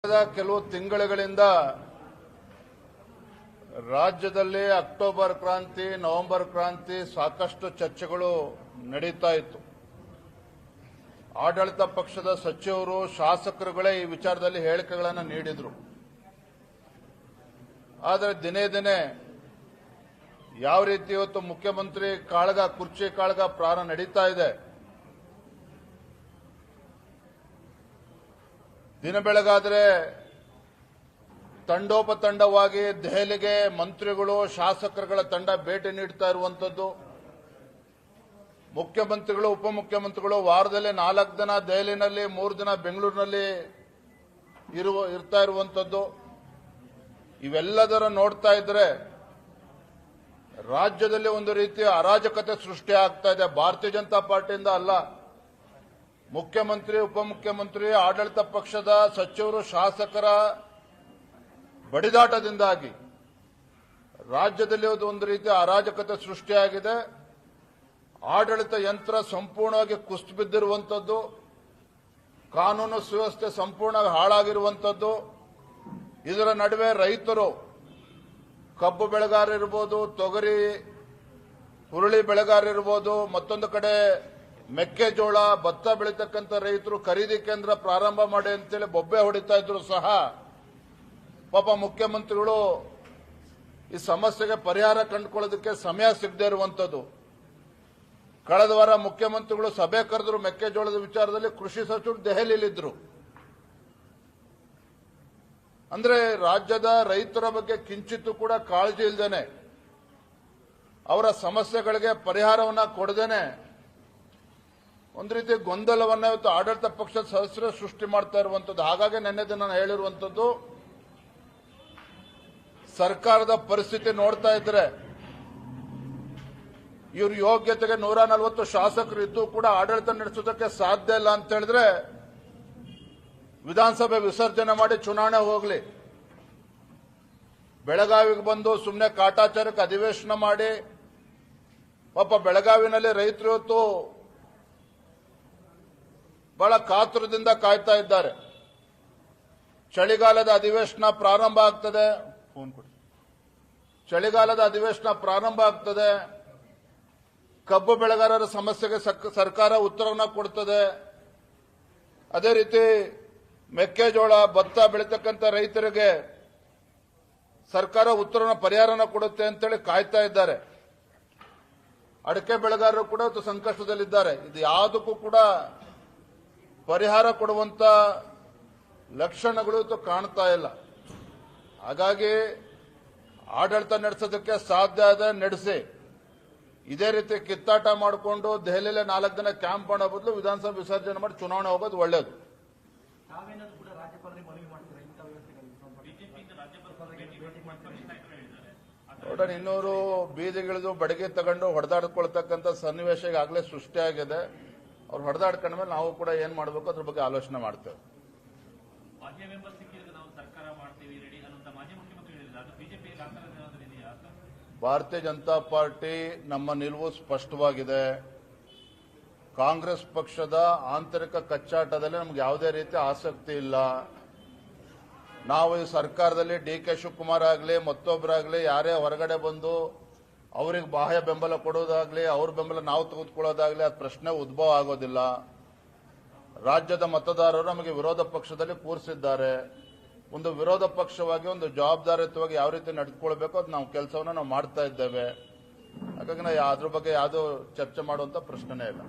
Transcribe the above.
ಕೆಲವು ತಿಂಗಳುಗಳಿಂದ ರಾಜ್ಯದಲ್ಲಿ ಅಕ್ಟೋಬರ್ ಕ್ರಾಂತಿ, ನವೆಂಬರ್ ಕ್ರಾಂತಿ ಸಾಕಷ್ಟು ಚರ್ಚೆಗಳು ನಡೀತಾ ಇತ್ತು. ಆಡಳಿತ ಪಕ್ಷದ ಸಚಿವರು, ಶಾಸಕರುಗಳೇ ಈ ವಿಚಾರದಲ್ಲಿ ಹೇಳಿಕೆಗಳನ್ನು ನೀಡಿದರು. ಆದರೆ ದಿನೇ ದಿನೇ ಯಾವ ರೀತಿ ಇವತ್ತು ಮುಖ್ಯಮಂತ್ರಿ ಕಾಳಗ, ಕುರ್ಚಿ ಕಾಳಗ ಪ್ರಾರಂಭ ನಡೀತಾ ಇದೆ. ದಿನ ಬೆಳಗಾದರೆ ತಂಡೋಪತಂಡವಾಗಿ ದೆಹಲಿಗೆ ಮಂತ್ರಿಗಳು, ಶಾಸಕರುಗಳ ತಂಡ ಭೇಟಿ ನೀಡ್ತಾ ಇರುವಂತದ್ದು. ಮುಖ್ಯಮಂತ್ರಿಗಳು, ಉಪಮುಖ್ಯಮಂತ್ರಿಗಳು ವಾರದಲ್ಲಿ 4 ದಿನ ದೆಹಲಿನಲ್ಲಿ, 3 ದಿನ ಬೆಂಗಳೂರಿನಲ್ಲಿ ಇರ್ತಾ ಇರುವಂತದ್ದು. ಇವೆಲ್ಲದರ ನೋಡ್ತಾ ಇದ್ರೆ ರಾಜ್ಯದಲ್ಲಿ ಒಂದು ರೀತಿಯ ಅರಾಜಕತೆ ಸೃಷ್ಟಿ ಆಗ್ತಾ ಇದೆ. ಭಾರತೀಯ ಜನತಾ ಪಾರ್ಟಿಯಿಂದ ಅಲ್ಲ, ಮುಖ್ಯಮಂತ್ರಿ, ಉಪಮುಖ್ಯಮಂತ್ರಿ, ಆಡಳಿತ ಪಕ್ಷದ ಸಚಿವರು, ಶಾಸಕರ ಬಡಿದಾಟದಿಂದಾಗಿ ರಾಜ್ಯದಲ್ಲಿ ಒಂದು ರೀತಿಯ ಅರಾಜಕತೆ ಸೃಷ್ಟಿಯಾಗಿದೆ. ಆಡಳಿತ ಯಂತ್ರ ಸಂಪೂರ್ಣವಾಗಿ ಕುಸಿದು ಬಿದ್ದಿರುವಂತದ್ದು, ಕಾನೂನು ಸುವ್ಯವಸ್ಥೆ ಸಂಪೂರ್ಣವಾಗಿ ಹಾಳಾಗಿರುವಂತದ್ದು. ಇದರ ನಡುವೆ ರೈತರು, ಕಬ್ಬು ಬೆಳೆಗಾರರಿರ್ಬೋದು, ತೊಗರಿ, ಹುರುಳಿ ಬೆಳೆಗಾರರಿರ್ಬೋದು, ಮತ್ತೊಂದು ಕಡೆ ಮೆಕ್ಕೆಜೋಳ, ಭತ್ತ ಬೆಳೀತಕ್ಕಂಥ ರೈತರು ಖರೀದಿ ಕೇಂದ್ರ ಪ್ರಾರಂಭ ಮಾಡಿ ಅಂತೇಳಿ ಬೊಬ್ಬೆ ಹೊಡಿತಾ ಇದ್ರು ಸಹ ಪಾಪ ಮುಖ್ಯಮಂತ್ರಿಗಳು ಈ ಸಮಸ್ಯೆಗೆ ಪರಿಹಾರ ಕಂಡುಕೊಳ್ಳೋದಕ್ಕೆ ಸಮಯ ಸಿಗದೇ ಇರುವಂತದ್ದು. ಕಳೆದ ವಾರ ಮುಖ್ಯಮಂತ್ರಿಗಳು ಸಭೆ ಕರೆದ್ರು ಮೆಕ್ಕೆಜೋಳದ ವಿಚಾರದಲ್ಲಿ. ಕೃಷಿ ಸಚಿವರು ದೆಹಲಿಯಲ್ಲಿದ್ದರು. ಅಂದ್ರೆ ರಾಜ್ಯದ ರೈತರ ಬಗ್ಗೆ ಕಿಂಚಿತ್ತೂ ಕೂಡ ಕಾಳಜಿ ಇಲ್ಲದೇನೆ, ಅವರ ಸಮಸ್ಯೆಗಳಿಗೆ ಪರಿಹಾರವನ್ನ ಕೊಡದೇನೆ ಒಂದು ರೀತಿ ಗೊಂದಲವನ್ನ ಇವತ್ತು ಆಡಳಿತ ಪಕ್ಷದ ಸದಸ್ಯರು ಸೃಷ್ಟಿ ಮಾಡ್ತಾ ಇರುವಂತದ್ದು. ಹಾಗಾಗಿ ನಿನ್ನೆ ದಿನ ನಾನು ಹೇಳಿರುವಂತದ್ದು, ಸರ್ಕಾರದ ಪರಿಸ್ಥಿತಿ ನೋಡ್ತಾ ಇದ್ರೆ ಇವ್ರ ಯೋಗ್ಯತೆಗೆ 140 ಶಾಸಕರು ಇದ್ದು ಕೂಡ ಆಡಳಿತ ನಡೆಸೋದಕ್ಕೆ ಸಾಧ್ಯ ಇಲ್ಲ ಅಂತ ಹೇಳಿದ್ರೆ ವಿಧಾನಸಭೆ ವಿಸರ್ಜನೆ ಮಾಡಿ ಚುನಾವಣೆ ಹೋಗ್ಲಿ. ಬೆಳಗಾವಿಗೆ ಬಂದು ಸುಮ್ಮನೆ ಕಾಟಾಚಾರಕ್ಕೆ ಅಧಿವೇಶನ ಮಾಡಿ ಪಾಪ ಬೆಳಗಾವಿನಲ್ಲಿ ರೈತರು ಇವತ್ತು ಬಹಳ ಕಾತುರದಿಂದ ಕಾಯ್ತಾ ಇದ್ದಾರೆ. ಚಳಿಗಾಲದ ಅಧಿವೇಶನ ಪ್ರಾರಂಭ ಆಗ್ತದೆ. ಚಳಿಗಾಲದ ಅಧಿವೇಶನ ಪ್ರಾರಂಭ ಆಗ್ತದೆ. ಕಬ್ಬು ಬೆಳೆಗಾರರ ಸಮಸ್ಯೆಗೆ ಸರ್ಕಾರ ಉತ್ತರವನ್ನ ಕೊಡ್ತದೆ. ಅದೇ ರೀತಿ ಮೆಕ್ಕೆಜೋಳ, ಭತ್ತ ಬೆಳೀತಕ್ಕಂಥ ರೈತರಿಗೆ ಸರ್ಕಾರ ಉತ್ತರನ ಪರಿಹಾರನ ಕೊಡುತ್ತೆ ಅಂತೇಳಿ ಕಾಯ್ತಾ ಇದ್ದಾರೆ. ಅಡಿಕೆ ಬೆಳೆಗಾರರು ಕೂಡ ಇವತ್ತು ಸಂಕಷ್ಟದಲ್ಲಿದ್ದಾರೆ. ಇದು ಯಾವುದಕ್ಕೂ ಕೂಡ ಪರಿಹಾರ ಕೊಡುವಂತ ಲಕ್ಷಣಗಳು ಇವತ್ತು ಕಾಣ್ತಾ ಇಲ್ಲ. ಹಾಗಾಗಿ ಆಡಳಿತ ನಡೆಸೋದಕ್ಕೆ ಸಾಧ್ಯ ಆದ ನಡೆಸಿ, ಇದೇ ರೀತಿ ಕಿತ್ತಾಟ ಮಾಡಿಕೊಂಡು ದೆಹಲಿಯಲ್ಲೇ 4 ದಿನ ಕ್ಯಾಂಪ್ ಮಾಡೋ ಬದಲು ವಿಧಾನಸಭೆ ವಿಸರ್ಜನೆ ಮಾಡಿ ಚುನಾವಣೆ ಹೋಗೋದು ಒಳ್ಳೇದು. ನೋಡೋಣ, ಇನ್ನೂರು ಬೀದಿಗಿಳಿದು ಬಡಿಗೆ ತಗೊಂಡು ಹೊಡೆದಾಡ್ಕೊಳ್ತಕ್ಕಂಥ ಸನ್ನಿವೇಶ ಈಗಾಗಲೇ ಸೃಷ್ಟಿಯಾಗಿದೆ. ಅವ್ರು ಹೊಡೆದಾಡ್ಕೊಂಡ ಮೇಲೆ ನಾವು ಕೂಡ ಏನ್ ಮಾಡಬೇಕು ಅದ್ರ ಬಗ್ಗೆ ಆಲೋಚನೆ ಮಾಡ್ತೇವೆ. ಭಾರತೀಯ ಜನತಾ ಪಾರ್ಟಿ ನಮ್ಮ ನಿಲುವು ಸ್ಪಷ್ಟವಾಗಿದೆ. ಕಾಂಗ್ರೆಸ್ ಪಕ್ಷದ ಆಂತರಿಕ ಕಚ್ಚಾಟದಲ್ಲಿ ನಮ್ಗೆ ಯಾವುದೇ ರೀತಿ ಆಸಕ್ತಿ ಇಲ್ಲ. ನಾವು ಈ ಸರ್ಕಾರದಲ್ಲಿ ಡಿ.ಕೆ. ಶಿವಕುಮಾರ್ ಆಗಲಿ, ಮತ್ತೊಬ್ಬರಾಗಲಿ, ಯಾರೇ ಹೊರಗಡೆ ಬಂದು ಅವ್ರಿಗೆ ಬಾಹ್ಯ ಬೆಂಬಲ ಕೊಡೋದಾಗ್ಲಿ, ಅವ್ರ ಬೆಂಬಲ ನಾವು ತೆಗೆದುಕೊಳ್ಳೋದಾಗ್ಲಿ, ಅದು ಪ್ರಶ್ನೆ ಉದ್ಭವ ಆಗೋದಿಲ್ಲ. ರಾಜ್ಯದ ಮತದಾರರು ನಮಗೆ ವಿರೋಧ ಪಕ್ಷದಲ್ಲಿ ಕೂರಿಸಿದ್ದಾರೆ. ಒಂದು ವಿರೋಧ ಪಕ್ಷವಾಗಿ ಒಂದು ಜವಾಬ್ದಾರಿಯುತವಾಗಿ ಯಾವ ರೀತಿ ನಡೆದುಕೊಳ್ಬೇಕು ಅದು ನಾವು ಕೆಲಸವನ್ನ ನಾವು ಮಾಡ್ತಾ ಇದ್ದೇವೆ. ಹಾಗಾಗಿ ನಾವು ಅದ್ರ ಬಗ್ಗೆ ಯಾವುದೋ ಚರ್ಚೆ ಮಾಡುವಂತ ಪ್ರಶ್ನೆನೇ ಇಲ್ಲ.